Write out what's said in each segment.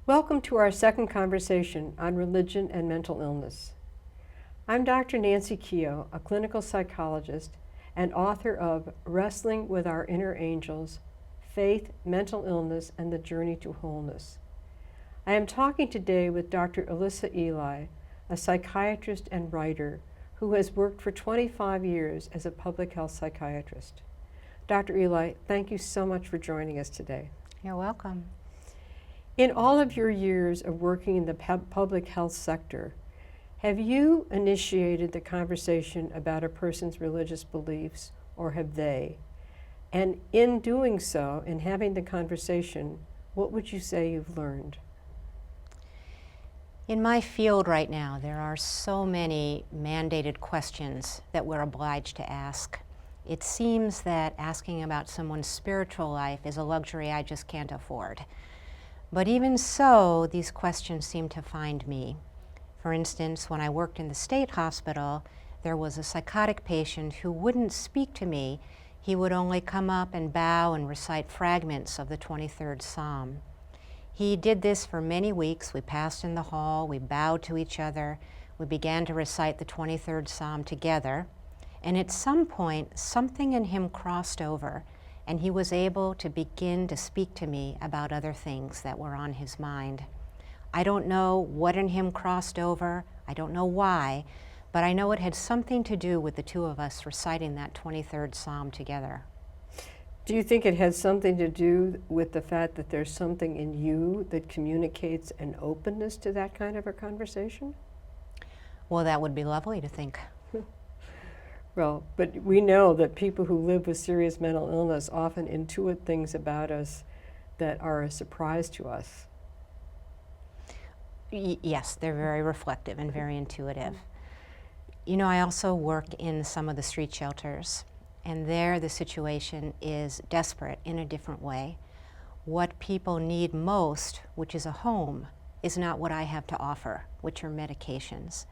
Welcome to our second conversation on religion and mental illness. I'm Dr. Nancy Keogh, a clinical psychologist and author of Wrestling with Our Inner Angels, Faith, Mental Illness, and the Journey to Wholeness. I am talking today with Dr. Alyssa Ely, a psychiatrist and writer who has worked for 25 years as a public health psychiatrist. Dr. Ely, thank you so much for joining us today. You're welcome. In all of your years of working in the public health sector, have you initiated the conversation about a person's religious beliefs, or have they? And in doing so, in having the conversation, what would you say you've learned? In my field right now, there are so many mandated questions that we're obliged to ask. It seems that asking about someone's spiritual life is a luxury I just can't afford. But even so, these questions seem to find me. For instance, when I worked in the state hospital, there was a psychotic patient who wouldn't speak to me. He would only come up and bow and recite fragments of the 23rd Psalm. He did this for many weeks. We passed in the hall, we bowed to each other, we began to recite the 23rd Psalm together, and at some point, something in him crossed over, and he was able to begin to speak to me about other things that were on his mind. I don't know what in him crossed over, I don't know why, but I know it had something to do with the two of us reciting that 23rd Psalm together. Do you think it has something to do with the fact that there's something in you that communicates an openness to that kind of a conversation? Well, that would be lovely to think. Well, but we know that people who live with serious mental illness often intuit things about us that are a surprise to us. Yes, they're very reflective and very intuitive. You know, I also work in some of the street shelters, and there the situation is desperate in a different way. What people need most, which is a home, is not what I have to offer, which are medications.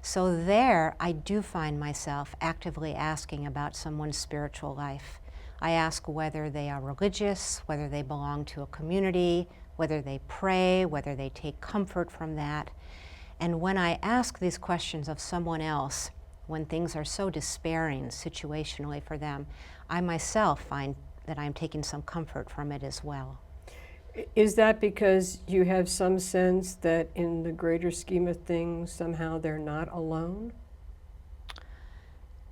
So there, I do find myself actively asking about someone's spiritual life. I ask whether they are religious, whether they belong to a community, whether they pray, whether they take comfort from that. And when I ask these questions of someone else, when things are so despairing situationally for them, I myself find that I'm taking some comfort from it as well. Is that because you have some sense that in the greater scheme of things, somehow they're not alone?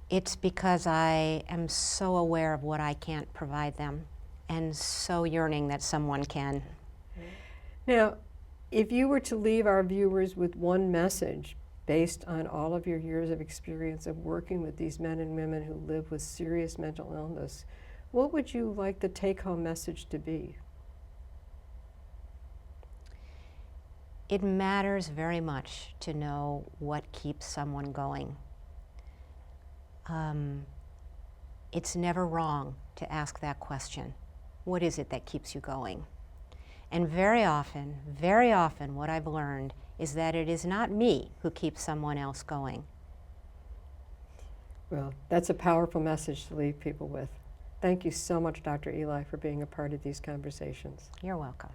It's because I am so aware of what I can't provide them and so yearning that someone can. Now, if you were to leave our viewers with one message based on all of your years of experience of working with these men and women who live with serious mental illness, what would you like the take-home message to be? It matters very much to know what keeps someone going. It's never wrong to ask that question. What is it that keeps you going? And very often, what I've learned is that it is not me who keeps someone else going. Well, that's a powerful message to leave people with. Thank you so much, Dr. Ely, for being a part of these conversations. You're welcome.